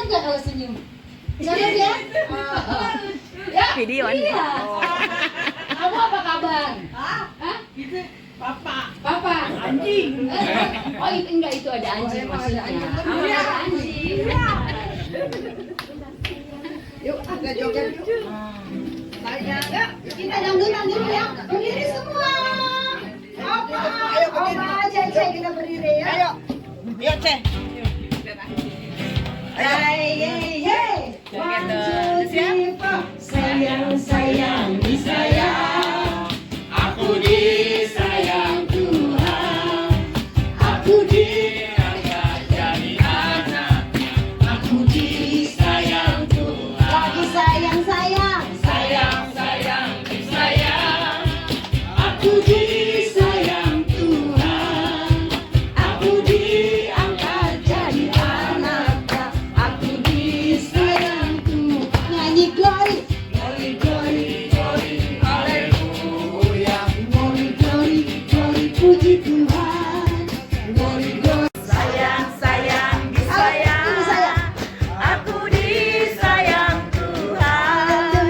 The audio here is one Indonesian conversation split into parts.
nggak kalau senyum? Senyum ya? Ya. Video Iya. Kamu apa kabar? Ah, Hah? itu papa. Papa? Anjing. Oh enggak, itu ada anjing maksudnya. Iya. Ada anjing. Yuk, agak joget yuk. Saya ya. Kita dangdutan dulu ya. Berdiri semua. Apa? Ayo, berdiri. Apa aja kita berdiri ya. Ayo. Ayo, Ceh. Hey. One, two, three, four. Sayang, sayang, disayang. Aku disayang Tuhan, aku diangkat jadi anaknya. Aku disayang Tuhan, Lagi sayang, sayang. sayang sayang disayang. Aku disayang Tuhan, aku diangkat jadi anaknya. Aku disayang Tuhan. Nyanyi glory. Glory glory glory, haleluya. Glory, glory, glory, puji Tuhan. Glory glory. sayang sayang disayang. Ibu saya. Aku disayang Tuhan.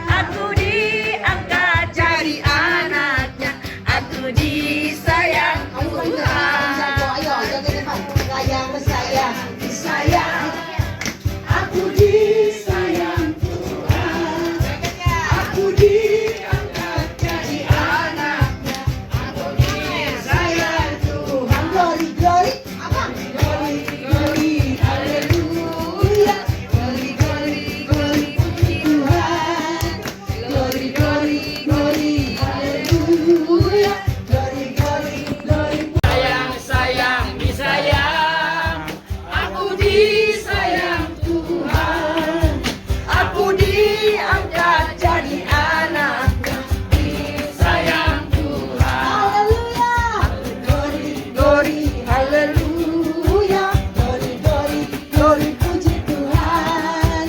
Aku diangkat jadi anaknya. Aku disayang Tuhan. Ayo, joget depan. Sayang, sayang, disayang. Aku disayang Tuhan, aku diangkat jadi anaknya. Aku disayang Tuhan. Glory, glory. Apa? Glory, glory, haleluya. Glory, glory, glory, puji Tuhan. Glory, glory, glory, haleluya. Glory, glory, glory. Sayang, sayang, disayang. Aku disayang Tuhan. Aku diangkat jadi anaknya. Disayang Tuhan. Haleluya. Glory, glory, haleluya. Glory, glory, glory, puji Tuhan.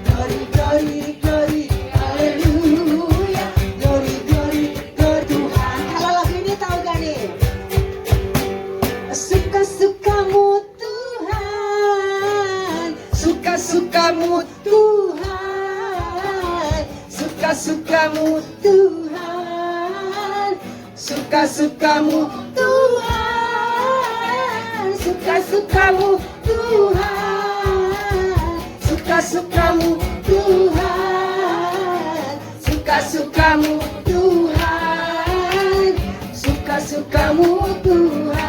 Glory, glory, glory, haleluya. Glory, glory, glory Tuhan. Kalau lagu ini tahu gak nih? Suka-sukamu Tuhan, Suka-sukamu Tuhan, suka-sukamu Tuhan, suka-sukamu Tuhan, suka-sukamu Tuhan, suka-sukamu Tuhan, suka-sukamu Tuhan, suka-sukamu Tuhan.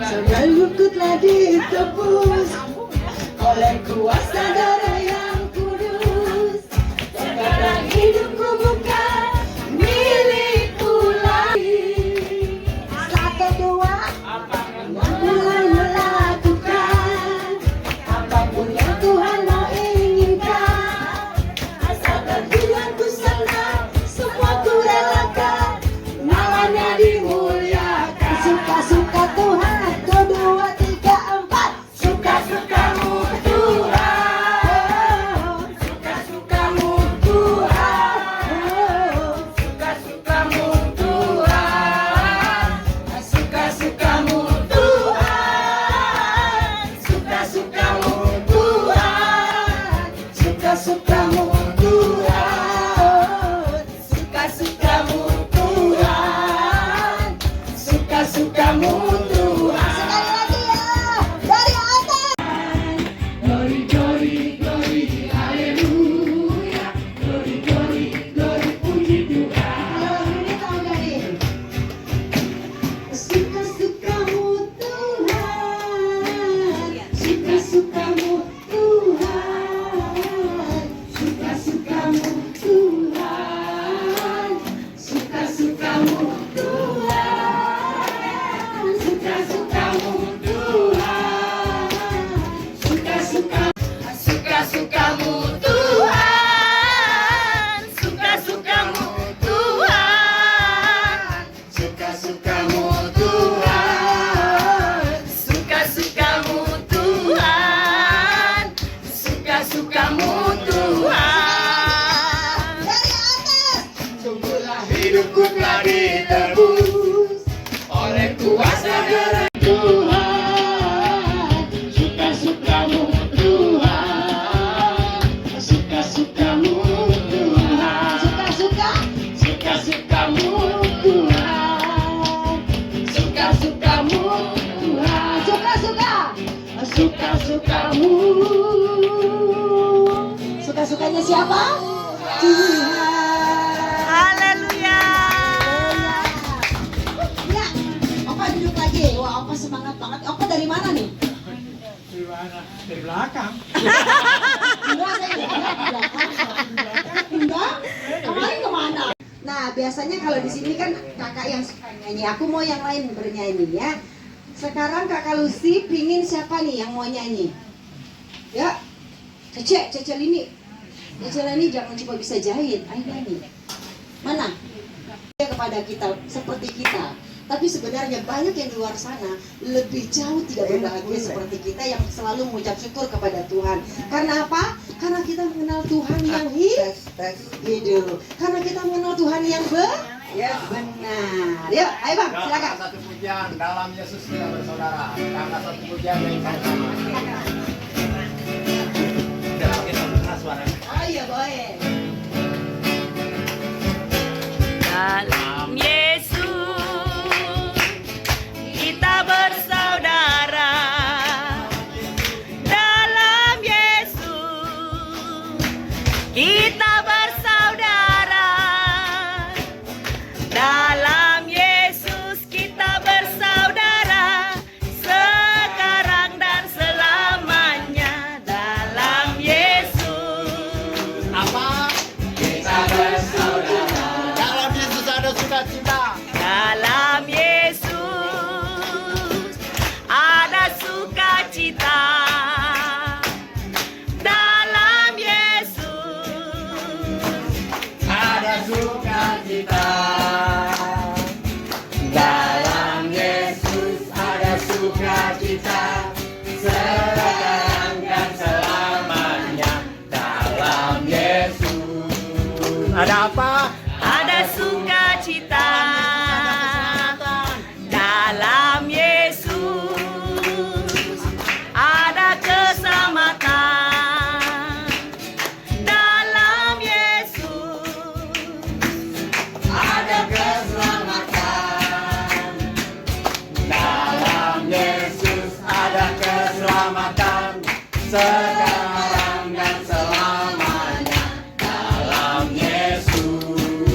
Selalu ku telah ditebus oleh kuasa darah yang kudus. Sekarang hidupku bukan milikku lagi. Satu dua, mulai melakukan apapun yang Tuhan mau inginkan. Asalkan Tuhan ku senang, semua ku relakan. sukamu. Suka-sukanya siapa? Tuhan. Haleluya. Ya, Opa duduk lagi. Wah, Opa semangat banget. Opa dari mana nih? Dari belakang. Enggak, saya di belakang. Enggak? Kemarin kemana? Nah, biasanya kalau di sini kan kakak yang suka nyanyi. Aku mau yang lain bernyanyi ya. Sekarang kakak Lucy pingin siapa nih yang mau nyanyi? Ya, Cece Lini. Cece Lini jangan cuma bisa jahit, ayo nyanyi. Mana? Kepada kita seperti kita. Tapi sebenarnya banyak yang di luar sana lebih jauh tidak berbahagia seperti kita yang selalu mengucap syukur kepada Tuhan. Karena apa? Karena kita mengenal Tuhan yang hidup. Karena kita mengenal Tuhan yang benar. Yuk, ayo Bang, silakan. Satu pujian dalam Yesus kita bersaudara. Karena satu pujian yang sama. Oh iya, boleh. Dalam Yesus kita bersaudara. Dalam Yesus kita bersaudara. Dalam Yesus kita bersaudara. Sekarang dan selamanya. Dalam Yesus. Apa? Kita bersaudara. Dalam Yesus ada sukacita. Dalam Yesus ada sukacita. Dalam Yesus Ada sukacita. Dalam Yesus ada sukacita. Sekarang dan selamanya. Dalam Yesus. Ada apa? ada sukacita. Dalam Yesus ada keselamatan. Dalam Yesus Ada keselamatan. Dalam Yesus ada keselamatan. Sekarang dan selamanya. Dalam Yesus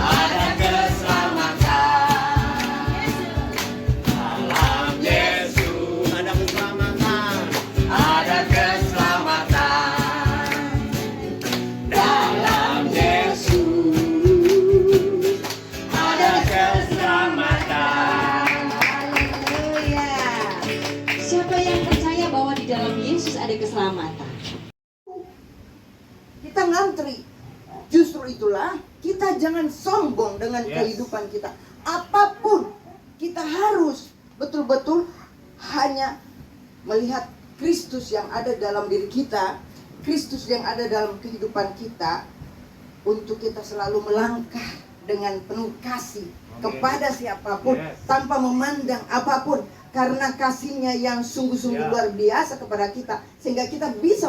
ada keselamatan. Dalam Yesus ada keselamatan. Ada keselamatan. Dalam Yesus ada keselamatan. Haleluya. Siapa yang percaya bahwa di dalam Yesus ada keselamatan? Kita ngantri. Justru itulah kita jangan sombong dengan kehidupan kita. Apapun kita harus betul-betul hanya melihat Kristus yang ada dalam diri kita, Kristus yang ada dalam kehidupan kita, untuk kita selalu melangkah dengan penuh kasih kepada siapapun tanpa memandang apapun, karena kasihnya yang sungguh-sungguh luar biasa kepada kita, sehingga kita bisa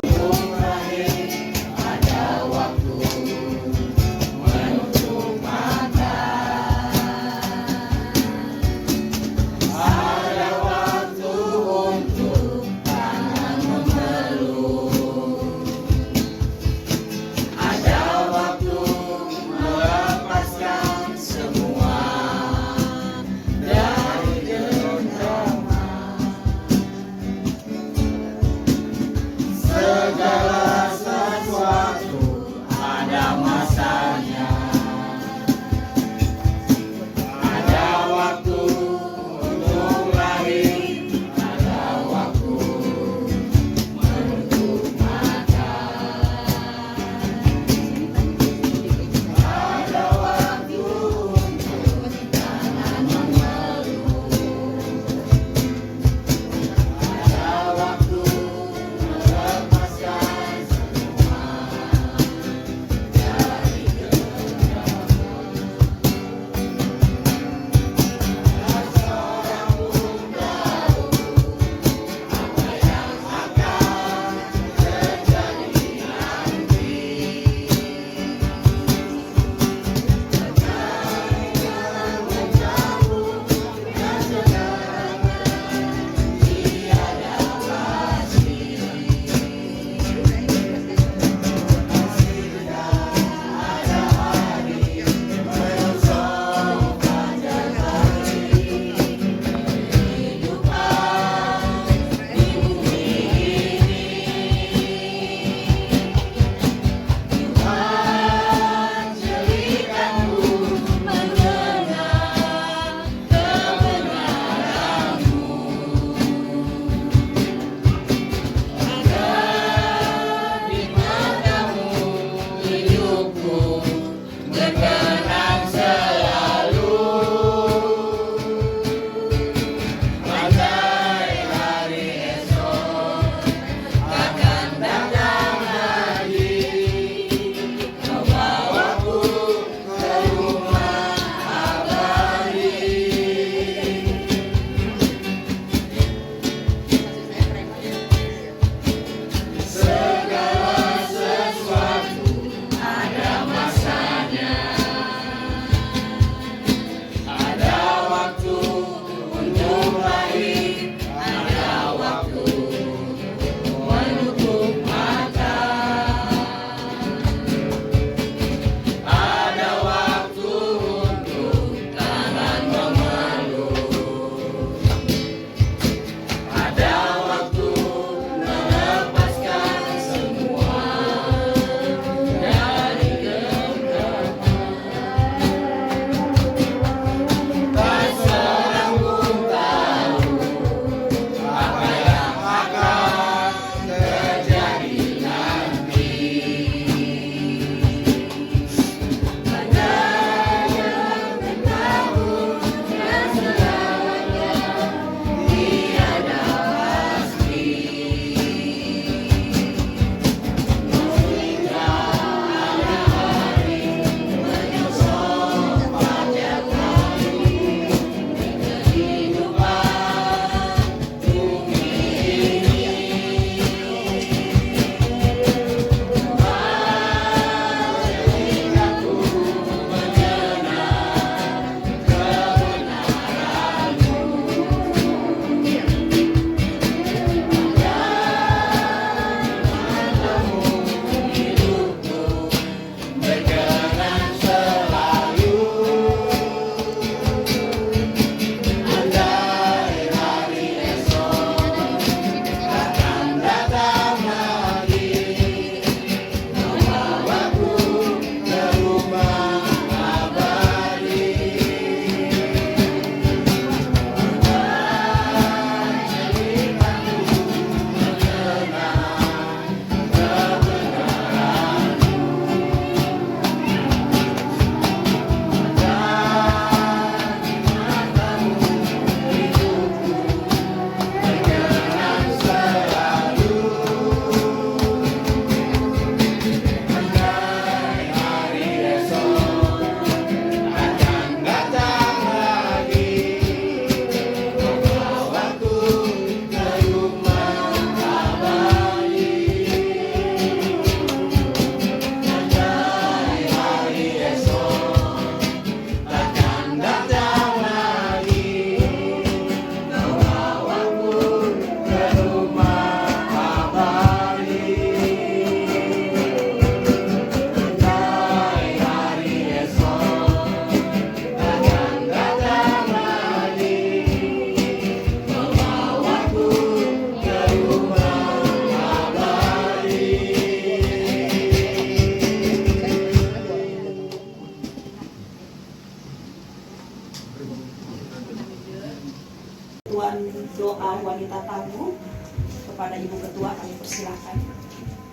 Ketua kami persilakan.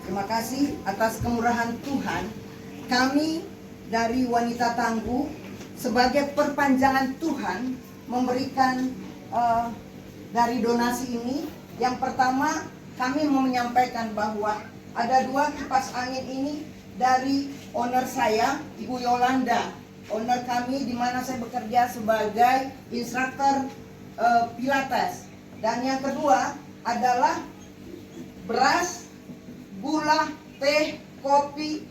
Terima kasih atas kemurahan Tuhan. Kami dari Wanita Tangguh sebagai perpanjangan Tuhan memberikan dari donasi ini. Yang pertama, kami mau menyampaikan bahwa ada 2 kipas angin ini dari owner saya, Ibu Yolanda. Owner kami di mana saya bekerja sebagai instruktur Pilates. Dan yang kedua adalah beras, gula, teh, kopi,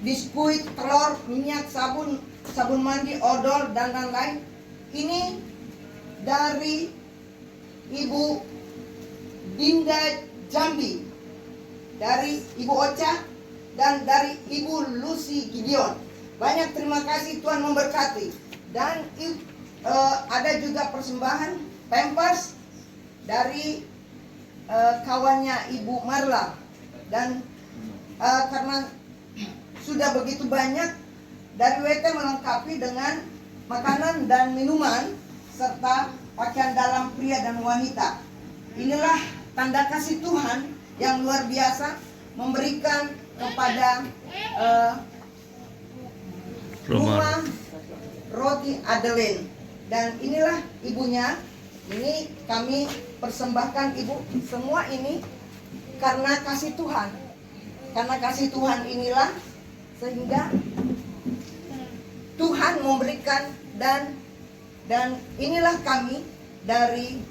biskuit, telur, minyak, sabun mandi, odol, dan lain-lain. Ini dari Ibu Dinda Jambi, dari Ibu Ocha, dan dari Ibu Lucy Gideon. Banyak terima kasih, Tuhan memberkati. Dan ada juga persembahan Pampers dari kawannya Ibu Marla. Dan karena sudah begitu banyak, dari WT melengkapi dengan makanan dan minuman serta pakaian dalam pria dan wanita. Inilah tanda kasih Tuhan yang luar biasa memberikan kepada rumah Roti Adeline. Dan inilah ibunya. Ini kami persembahkan Ibu. Semua ini karena kasih Tuhan. Karena kasih Tuhan inilah sehingga Tuhan memberikan. Dan inilah kami dari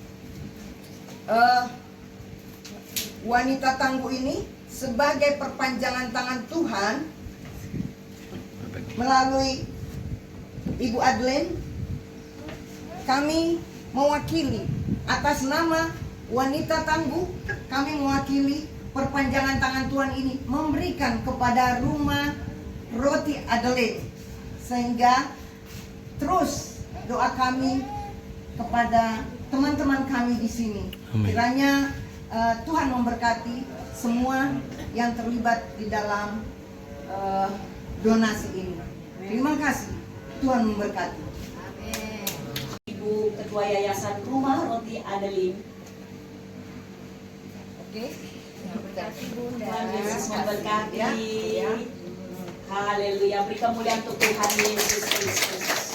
Wanita Tangguh ini sebagai perpanjangan tangan Tuhan melalui Ibu Adeline. Kami mewakili atas nama Wanita Tangguh, kami mewakili perpanjangan tangan Tuhan ini memberikan kepada rumah Roti Adeline, sehingga terus doa kami kepada teman-teman kami di sini. Kiranya Tuhan memberkati semua yang terlibat di dalam donasi ini. Terima kasih. Tuhan memberkati. Ibu Ketua Yayasan Rumah Roti Adeline. Oke. Tuhan Yesus memberkati. Haleluya. Beri kemuliaan untuk Tuhan Yesus Kristus.